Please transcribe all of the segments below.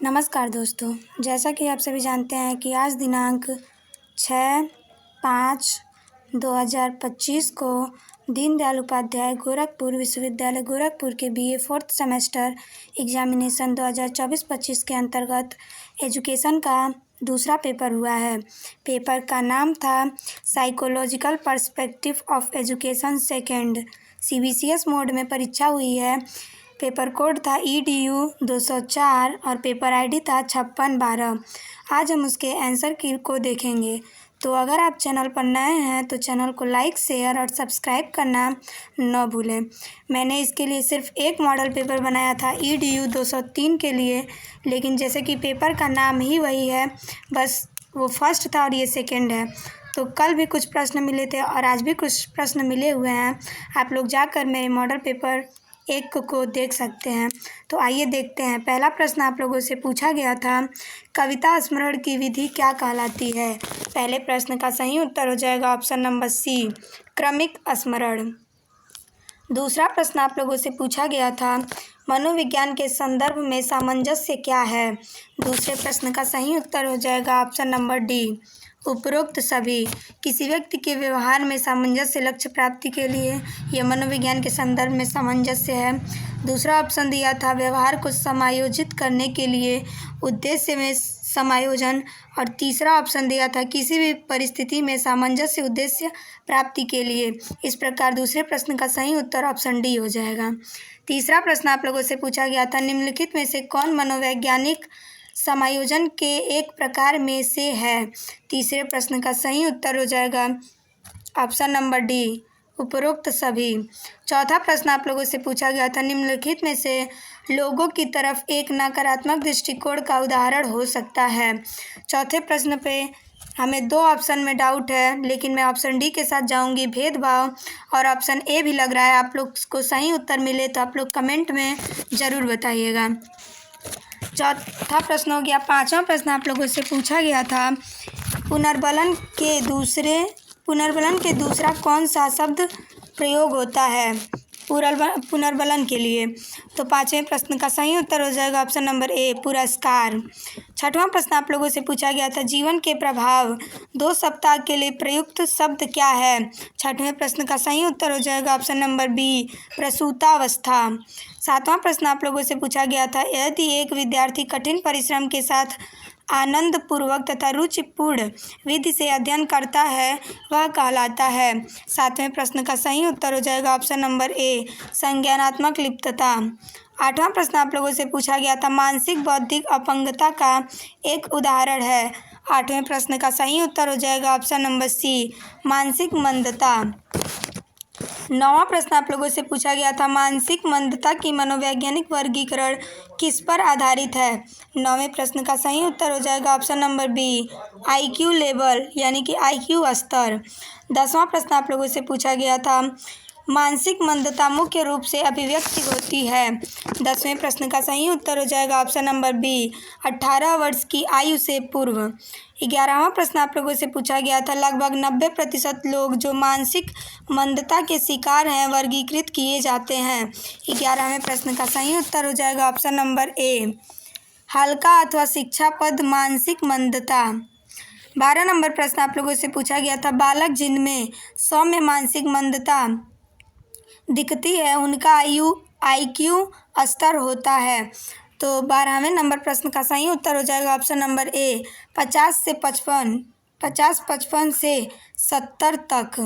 नमस्कार दोस्तों, जैसा कि आप सभी जानते हैं कि आज दिनांक 6/5/2025 को दीनदयाल उपाध्याय गोरखपुर विश्वविद्यालय गोरखपुर के BA 4th सेमेस्टर एग्जामिनेशन 2024-25 के अंतर्गत एजुकेशन का दूसरा पेपर हुआ है। पेपर का नाम था psychological perspective of education second. CBCS mode में परीक्षा हुई है। पेपर कोड था EDU 204 और पेपर ID था 5612। आज हम उसके आंसर की को देखेंगे। तो अगर आप चैनल पर नए हैं तो चैनल को लाइक, शेयर और सब्सक्राइब करना न भूलें। मैंने इसके लिए सिर्फ एक मॉडल पेपर बनाया था EDU 203 के लिए, लेकिन जैसे कि पेपर का नाम ही वही है, बस वो फर्स्ट था और ये सेकेंड है। तो कल भी कुछ प्रश्न मिले थे और आज भी कुछ प्रश्न मिले हुए हैं। आप लोग जाकर मेरे मॉडल पेपर एक को देख सकते हैं। तो आइए देखते हैं। पहला प्रश्न आप लोगों से पूछा गया था, कविता स्मरण की विधि क्या कहलाती है। पहले प्रश्न का सही उत्तर हो जाएगा ऑप्शन नंबर C, क्रमिक स्मरण। दूसरा प्रश्न आप लोगों से पूछा गया था, मनोविज्ञान के संदर्भ में सामंजस्य क्या है। दूसरे प्रश्न का सही उत्तर हो जाएगा ऑप्शन नंबर D, उपरोक्त सभी। किसी व्यक्ति के व्यवहार में सामंजस्य लक्ष्य प्राप्ति के लिए यह मनोविज्ञान के संदर्भ में सामंजस्य है। दूसरा ऑप्शन दिया था, व्यवहार को समायोजित करने के लिए उद्देश्य में समायोजन। और तीसरा ऑप्शन दिया था, किसी भी परिस्थिति में सामंजस्य उद्देश्य प्राप्ति के लिए। इस प्रकार दूसरे प्रश्न का सही उत्तर ऑप्शन D हो जाएगा। तीसरा प्रश्न आप लोगों से पूछा गया था, निम्नलिखित में से कौन मनोवैज्ञानिक समायोजन के एक प्रकार में से है। तीसरे प्रश्न का सही उत्तर हो जाएगा ऑप्शन नंबर D, उपरोक्त सभी। चौथा प्रश्न आप लोगों से पूछा गया था, निम्नलिखित में से लोगों की तरफ एक नकारात्मक दृष्टिकोण का उदाहरण हो सकता है। चौथे प्रश्न पे हमें दो ऑप्शन में डाउट है, लेकिन मैं ऑप्शन D के साथ जाऊंगी, भेदभाव। और ऑप्शन A भी लग रहा है। आप लोग को सही उत्तर मिले तो आप लोग कमेंट में ज़रूर बताइएगा। चौथा प्रश्न हो गया। पांचवा प्रश्न आप लोगों से पूछा गया था, पुनर्बलन के दूसरा कौन सा शब्द प्रयोग होता है पुनर्बलन के लिए। तो पांचवें प्रश्न का सही उत्तर हो जाएगा ऑप्शन नंबर A, पुरस्कार। छठवां प्रश्न आप लोगों से पूछा गया था, जीवन के प्रभाव 2 सप्ताह के लिए प्रयुक्त शब्द क्या है। छठवें प्रश्न का सही उत्तर हो जाएगा ऑप्शन नंबर B, प्रसूतावस्था। सातवां प्रश्न आप लोगों से पूछा गया था, यदि एक विद्यार्थी कठिन परिश्रम के साथ आनंदपूर्वक तथा रुचिपूर्ण विधि से अध्ययन करता है वह कहलाता है। सातवें प्रश्न का सही उत्तर हो जाएगा ऑप्शन नंबर A, संज्ञानात्मक लिप्तता। आठवां प्रश्न आप लोगों से पूछा गया था, मानसिक बौद्धिक अपंगता का एक उदाहरण है। आठवें प्रश्न का सही उत्तर हो जाएगा ऑप्शन नंबर C, मानसिक मंदता। नौवां प्रश्न आप लोगों से पूछा गया था, मानसिक मंदता की मनोवैज्ञानिक वर्गीकरण किस पर आधारित है। नौवें प्रश्न का सही उत्तर हो जाएगा option number B, IQ level यानी कि IQ स्तर। 10वां प्रश्न आप लोगों से पूछा गया था, मानसिक मंदता मुख्य रूप से अभिव्यक्ति होती है। 10वें प्रश्न का सही उत्तर हो जाएगा ऑप्शन नंबर B, 18 वर्ष की आयु से पूर्व। 11वां प्रश्न आप लोगों से पूछा गया था, लगभग 90% लोग जो मानसिक मंदता के शिकार हैं वर्गीकृत किए जाते हैं। 11वें प्रश्न का सही उत्तर हो जाएगा ऑप्शन नंबर A, हल्का अथवा शिक्षापद मानसिक मंदता। 12 नंबर प्रश्न आप लोगों से पूछा गया था, बालक जिनमें सौम्य मानसिक मंदता दिखती है उनका IQ स्तर होता है। तो 12वें नंबर प्रश्न का सही उत्तर हो जाएगा ऑप्शन नंबर A, 50 से 55 से 70 तक।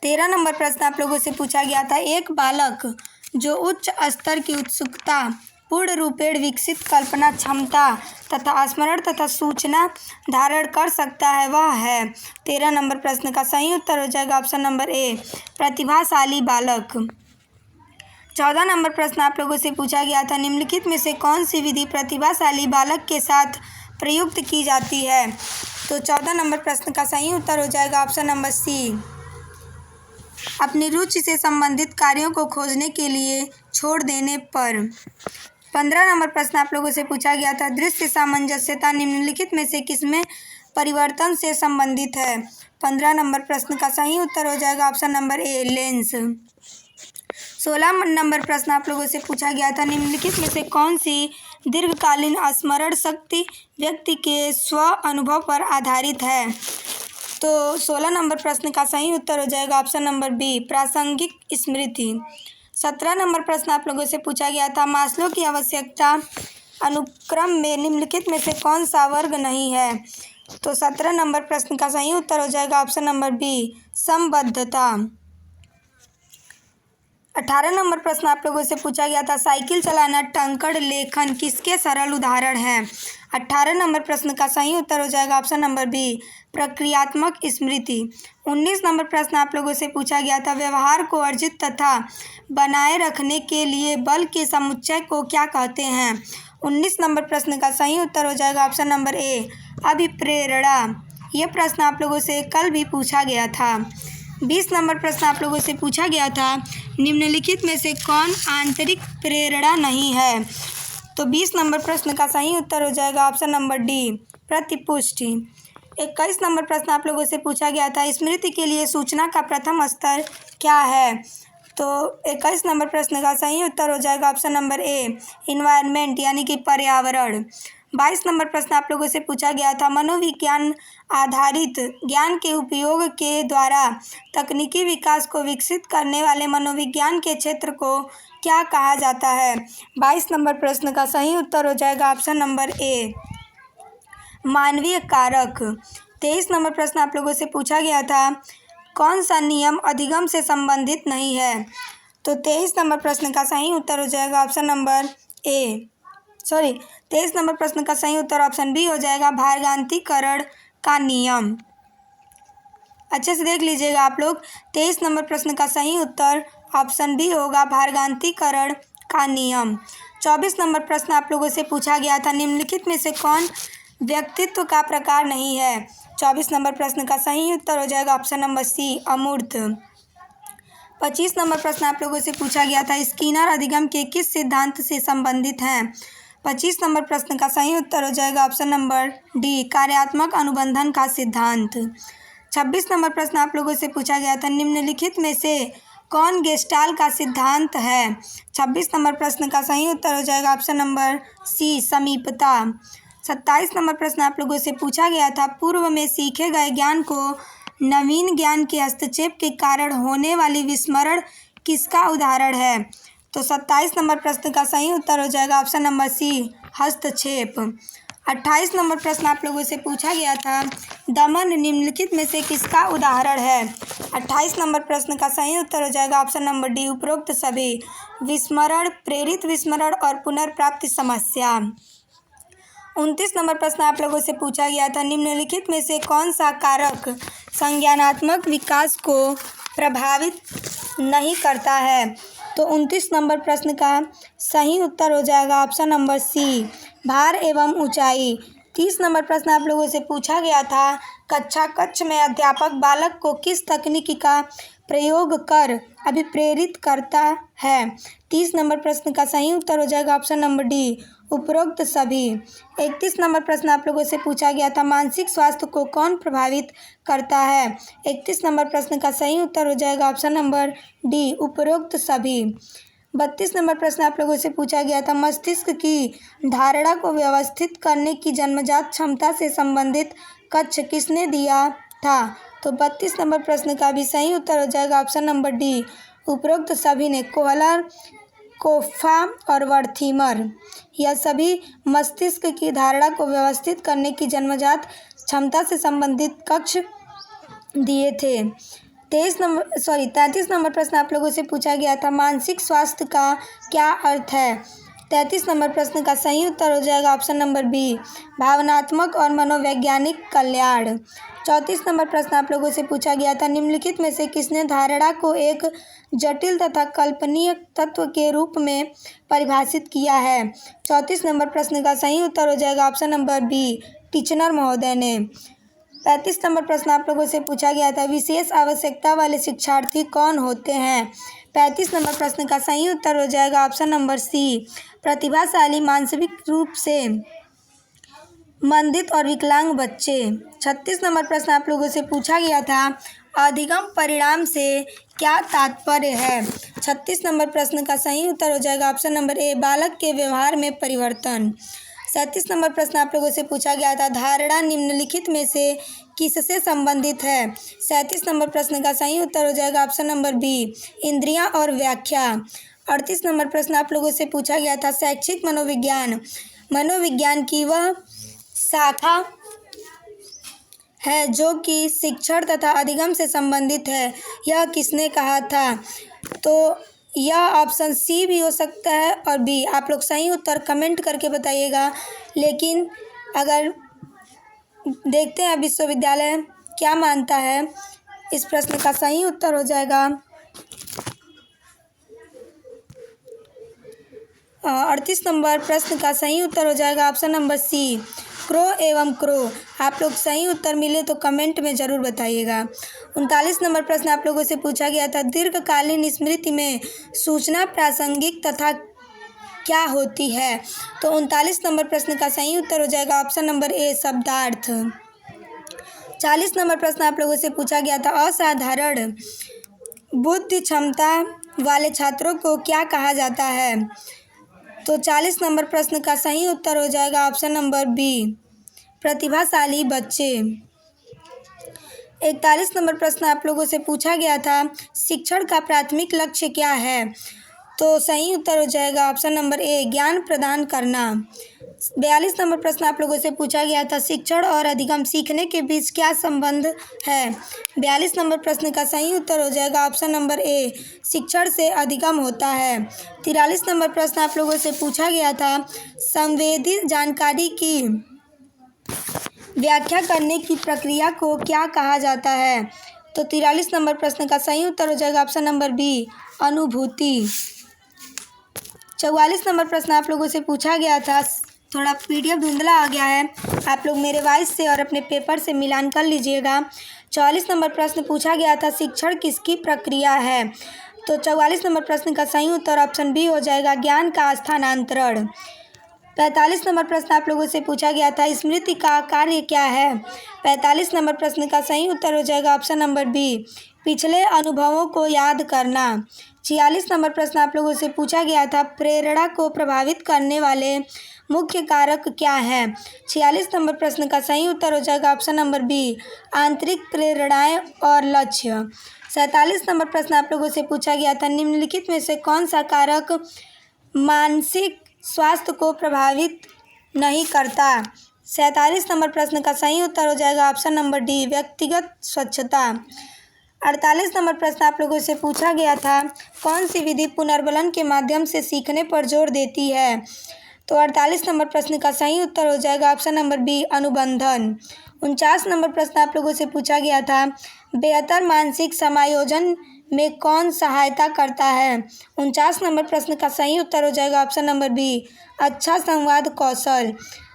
13 नंबर प्रश्न आप लोगों से पूछा गया था, एक बालक जो उच्च स्तर की उत्सुकता, पूर्ण रूपेण विकसित कल्पना क्षमता तथा स्मरण तथा सूचना धारण कर सकता है वह है। 13 नंबर प्रश्न का सही उत्तर हो जाएगा ऑप्शन नंबर A, प्रतिभाशाली बालक। 14 नंबर प्रश्न आप लोगों से पूछा गया था, निम्नलिखित में से कौन सी विधि प्रतिभाशाली बालक के साथ प्रयुक्त की जाती है। तो 14 नंबर प्रश्न का सही उत्तर हो जाएगा ऑप्शन नंबर C, अपनी रुचि से संबंधित कार्यों को खोजने के लिए छोड़ देने पर। 15 नंबर प्रश्न आप लोगों से पूछा गया था, दृश्य सामंजस्यता निम्नलिखित में से किसमें परिवर्तन से संबंधित है। 15 नंबर प्रश्न का सही उत्तर हो जाएगा option number A, lens. 16 number प्रश्न आप लोगों से पूछा गया था, निम्नलिखित में से कौन सी दीर्घकालीन स्मरण शक्ति व्यक्ति के स्व अनुभव पर आधारित है? तो 16 नंबर प्रश्न का सही उत्तर हो जाएगा ऑप्शन नंबर बी, प्रासंगिक स्मृति। 17 नंबर प्रश्न आप लोगों से पूछा गया था, मास्लो की आवश्यकता अनुक्रम में निम्नलिखित में से कौन सा वर्ग नहीं है? तो 17 नंबर प्रश्न का सही उत्तर हो जाएगा ऑप्शन नंबर बी, संबद्धता। 18 नंबर प्रश्न आप लोगों से पूछा गया था, साइकिल चलाना टंकण लेखन किसके सरल उदाहरण हैं? 18 नंबर प्रश्न का सही उत्तर हो जाएगा ऑप्शन नंबर बी, प्रक्रियात्मक स्मृति। 19 नंबर प्रश्न आप लोगों से पूछा गया था, व्यवहार को अर्जित तथा बनाए रखने के लिए बल के समुच्चय को क्या कहते हैं? 19 नंबर प्रश्न का सही उत्तर हो जाएगा ऑप्शन नंबर ए, अभिप्रेरणा। ये प्रश्न आप लोगों से कल भी पूछा गया था। 20 नंबर प्रश्न आप लोगों से पूछा गया था, निम्नलिखित में से कौन आंतरिक प्रेरणा नहीं है? तो 20 नंबर प्रश्न का सही उत्तर हो जाएगा ऑप्शन नंबर डी, प्रतिपुष्टि। 21 नंबर प्रश्न आप लोगों से पूछा गया था, स्मृति के लिए सूचना का प्रथम स्तर क्या है? तो 21 नंबर प्रश्न का सही उत्तर हो जाएगा ऑप्शन नंबर ए, इन्वायरमेंट यानी कि पर्यावरण। 22 नंबर प्रश्न आप लोगों से पूछा गया था, मनोविज्ञान आधारित ज्ञान के उपयोग के द्वारा तकनीकी विकास को विकसित करने वाले मनोविज्ञान के क्षेत्र को क्या कहा जाता है? 22 नंबर प्रश्न का सही उत्तर हो जाएगा ऑप्शन नंबर ए, मानवीय कारक। 23 नंबर प्रश्न आप लोगों से पूछा गया था, कौन सा नियम अधिगम से संबंधित नहीं है? तो 23 नंबर प्रश्न का सही उत्तर हो जाएगा ऑप्शन नंबर ए, 23 नंबर प्रश्न का सही उत्तर ऑप्शन बी हो जाएगा, भारगांतीकरण का नियम। अच्छे से देख लीजिएगा आप लोग, 23 नंबर प्रश्न का सही उत्तर ऑप्शन बी होगा, भारगांतीकरण का नियम। 24 नंबर प्रश्न आप लोगों से पूछा गया था, निम्नलिखित में से कौन व्यक्तित्व का प्रकार नहीं है? 24 नंबर प्रश्न का सही उत्तर हो जाएगा ऑप्शन नंबर सी, अमूर्त। 25 नंबर प्रश्न आप लोगों से पूछा गया था, स्किनर अधिगम के किस सिद्धांत से संबंधित हैं? 25 नंबर प्रश्न का सही उत्तर हो जाएगा ऑप्शन नंबर डी, कार्यात्मक अनुबंधन का सिद्धांत। 26 नंबर प्रश्न आप लोगों से पूछा गया था, निम्नलिखित में से कौन गेस्टाल्ट का सिद्धांत है? 26 नंबर प्रश्न का सही उत्तर हो जाएगा ऑप्शन नंबर सी, समीपता। 27 नंबर प्रश्न आप लोगों से पूछा गया था, पूर्व में सीखे गए ज्ञान को नवीन ज्ञान के हस्तक्षेप के कारण होने वाली विस्मरण किसका उदाहरण है? तो 27 नंबर प्रश्न का सही उत्तर हो जाएगा ऑप्शन नंबर सी, हस्तक्षेप। 28 नंबर प्रश्न आप लोगों से पूछा गया था, दमन निम्नलिखित में से किसका उदाहरण है? 28 नंबर प्रश्न का सही उत्तर हो जाएगा ऑप्शन नंबर डी, उपरोक्त सभी, विस्मरण, प्रेरित विस्मरण और पुनर्प्राप्ति समस्या। 29 नंबर प्रश्न आप लोगों से पूछा गया था, निम्नलिखित में से कौन सा कारक संज्ञानात्मक विकास को प्रभावित नहीं करता है? तो 29 नंबर प्रश्न का सही उत्तर हो जाएगा ऑप्शन नंबर सी, भार एवं ऊंचाई। 30 नंबर प्रश्न आप लोगों से पूछा गया था, कक्ष में अध्यापक बालक को किस तकनीक का प्रयोग कर अभिप्रेरित करता है? 30 नंबर प्रश्न का सही उत्तर हो जाएगा ऑप्शन नंबर डी, उपरोक्त सभी। 31 नंबर प्रश्न आप लोगों से पूछा गया था, मानसिक स्वास्थ्य को कौन प्रभावित करता है? 31 नंबर प्रश्न का सही उत्तर हो जाएगा ऑप्शन नंबर डी, उपरोक्त सभी। 32 नंबर प्रश्न आप लोगों से पूछा गया था, मस्तिष्क की धारणा को व्यवस्थित करने की जन्मजात क्षमता से संबंधित कक्ष किसने दिया था? तो 32 नंबर प्रश्न का भी सही उत्तर हो जाएगा ऑप्शन नंबर डी, उपरोक्त सभी ने, कोहलर, कोफा और वर्थीमर। यह सभी मस्तिष्क की धारणा को व्यवस्थित करने की जन्मजात क्षमता से संबंधित कक्ष दिए थे। 33 नंबर प्रश्न आप लोगों से पूछा गया था, मानसिक स्वास्थ्य का क्या अर्थ है? 33 नंबर प्रश्न का सही उत्तर हो जाएगा ऑप्शन नंबर बी, भावनात्मक और मनोवैज्ञानिक कल्याण। 34 नंबर प्रश्न आप लोगों से पूछा गया था, निम्नलिखित में से किसने धारणा को एक जटिल तथा कल्पनीय तत्व के रूप में परिभाषित किया है? 34 नंबर प्रश्न का सही उत्तर हो जाएगा ऑप्शन नंबर बी, टीचनर महोदय ने। 35 नंबर प्रश्न आप लोगों से पूछा गया था, विशेष आवश्यकता वाले शिक्षार्थी कौन होते हैं? 35 नंबर प्रश्न का सही उत्तर हो जाएगा ऑप्शन नंबर सी, प्रतिभाशाली मानसिक रूप से मंदित और विकलांग बच्चे। 36 नंबर प्रश्न आप लोगों से पूछा गया था, अधिगम परिणाम से क्या तात्पर्य है? 36 नंबर प्रश्न का सही उत्तर हो जाएगा ऑप्शन नंबर ए, बालक के व्यवहार में परिवर्तन। 37 नंबर प्रश्न आप लोगों से पूछा गया था, धारणा निम्नलिखित में से किससे संबंधित है? 37 नंबर प्रश्न का सही उत्तर हो जाएगा ऑप्शन नंबर बी, इंद्रियां और व्याख्या। 38 नंबर प्रश्न आप लोगों से पूछा गया था, शैक्षिक मनोविज्ञान मनोविज्ञान की वह शाखा है जो कि शिक्षण तथा अधिगम से संबंधित है, यह किसने कहा था? तो यह ऑप्शन सी भी हो सकता है और बी। आप लोग सही उत्तर कमेंट करके बताइएगा। लेकिन अगर देखते हैं विश्वविद्यालय क्या मानता है, इस प्रश्न का सही उत्तर हो जाएगा 38 नंबर प्रश्न का सही उत्तर हो जाएगा ऑप्शन नंबर सी, क्रो एवं क्रो। आप लोग सही उत्तर मिले तो कमेंट में ज़रूर बताइएगा। 39 नंबर प्रश्न आप लोगों से पूछा गया था, दीर्घकालीन स्मृति में सूचना प्रासंगिक तथा क्या होती है? तो 39 नंबर प्रश्न का सही उत्तर हो जाएगा ऑप्शन नंबर ए, शब्दार्थ। 40 नंबर प्रश्न आप लोगों से पूछा गया था, असाधारण बुद्धि क्षमता वाले छात्रों को क्या कहा जाता है? तो 40 नंबर प्रश्न का सही उत्तर हो जाएगा ऑप्शन नंबर बी, प्रतिभाशाली बच्चे। 41 नंबर प्रश्न आप लोगों से पूछा गया था, शिक्षण का प्राथमिक लक्ष्य क्या है? तो सही उत्तर हो जाएगा ऑप्शन नंबर ए, ज्ञान प्रदान करना। 42 नंबर प्रश्न आप लोगों से पूछा गया था, शिक्षण और अधिगम सीखने के बीच क्या संबंध है? 42 नंबर प्रश्न का सही उत्तर हो जाएगा ऑप्शन नंबर ए, शिक्षण से अधिगम होता है। 43 नंबर प्रश्न आप लोगों से पूछा गया था, संवेदी जानकारी की व्याख्या करने की प्रक्रिया को क्या कहा जाता है? तो 43 नंबर प्रश्न का सही उत्तर हो जाएगा ऑप्शन नंबर बी, अनुभूति। 44 नंबर प्रश्न आप लोगों से पूछा गया था, थोड़ा PDF धुंधला आ गया है, आप लोग मेरे वॉइस से और अपने पेपर से मिलान कर लीजिएगा। 44 नंबर प्रश्न पूछा गया था, शिक्षण किसकी प्रक्रिया है? तो 44 नंबर प्रश्न का सही उत्तर ऑप्शन बी हो जाएगा, ज्ञान का स्थानांतरण। 45 नंबर प्रश्न आप लोगों से पूछा गया था, स्मृति का कार्य क्या है? 45 नंबर प्रश्न का सही उत्तर हो जाएगा ऑप्शन नंबर बी, पिछले अनुभवों को याद करना। 46 नंबर प्रश्न आप लोगों से पूछा गया था, प्रेरणा को प्रभावित करने वाले मुख्य कारक क्या हैं? 46 नंबर प्रश्न का सही उत्तर हो जाएगा ऑप्शन नंबर बी, आंतरिक प्रेरणाएं और लक्ष्य। 47 नंबर प्रश्न आप लोगों से पूछा गया था, निम्नलिखित में से कौन सा कारक मानसिक स्वास्थ्य को प्रभावित नहीं करता? 47 नंबर प्रश्न का सही उत्तर हो जाएगा ऑप्शन नंबर डी, व्यक्तिगत स्वच्छता। 48 नंबर प्रश्न आप लोगों से पूछा गया था, कौन सी विधि पुनर्बलन के माध्यम से सीखने पर जोर देती है? तो 48 नंबर प्रश्न का सही उत्तर हो जाएगा ऑप्शन नंबर बी, अनुबंधन। 49 नंबर प्रश्न आप लोगों से पूछा गया था, बेहतर मानसिक समायोजन में कौन सहायता करता है? 49 नंबर प्रश्न का सही उत्तर हो जाएगा ऑप्शन नंबर बी, अच्छा संवाद कौशल।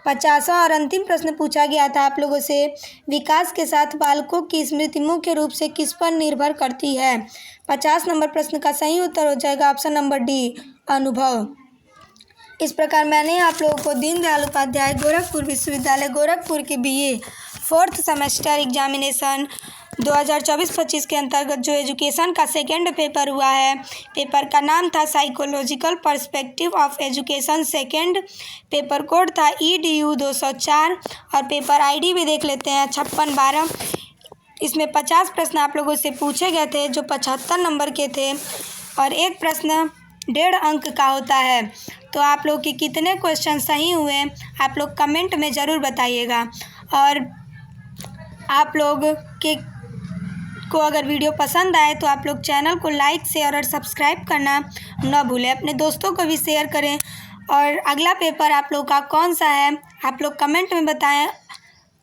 50वां और अंतिम प्रश्न पूछा गया था आप लोगों से, विकास के साथ बालकों की स्मृति मुख्य रूप से किस पर निर्भर करती है? 50 नंबर प्रश्न का सही उत्तर हो जाएगा ऑप्शन नंबर डी, अनुभव। इस प्रकार मैंने आप लोगों को दीनदयाल उपाध्याय गोरखपुर विश्वविद्यालय गोरखपुर के BA 4th सेमेस्टर एग्जामिनेशन 2024-25 के अंतर्गत जो एजुकेशन का सेकेंड पेपर हुआ है, पेपर का नाम था psychological perspective of education, second paper code था EDU 204 और पेपर ID भी देख लेते हैं 5612। इसमें 50 प्रश्न आप लोगों से पूछे गए थे जो 75 नंबर के थे और एक प्रश्न 1.5 अंक का होता है। तो आप लोग के कितने क्वेश्चन सही हुए आप लोग कमेंट में ज़रूर बताइएगा। और आप लोग को अगर वीडियो पसंद आए तो आप लोग चैनल को लाइक शेयर और सब्सक्राइब करना न भूलें, अपने दोस्तों को भी शेयर करें। और अगला पेपर आप लोग का कौन सा है आप लोग कमेंट में बताएं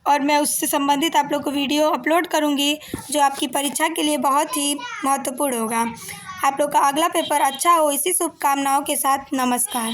और मैं उससे संबंधित आप लोग को वीडियो अपलोड करूंगी जो आपकी परीक्षा के लिए बहुत ही महत्वपूर्ण होगा। आप लोग का अगला पेपर अच्छा हो, इसी शुभकामनाओं के साथ नमस्कार।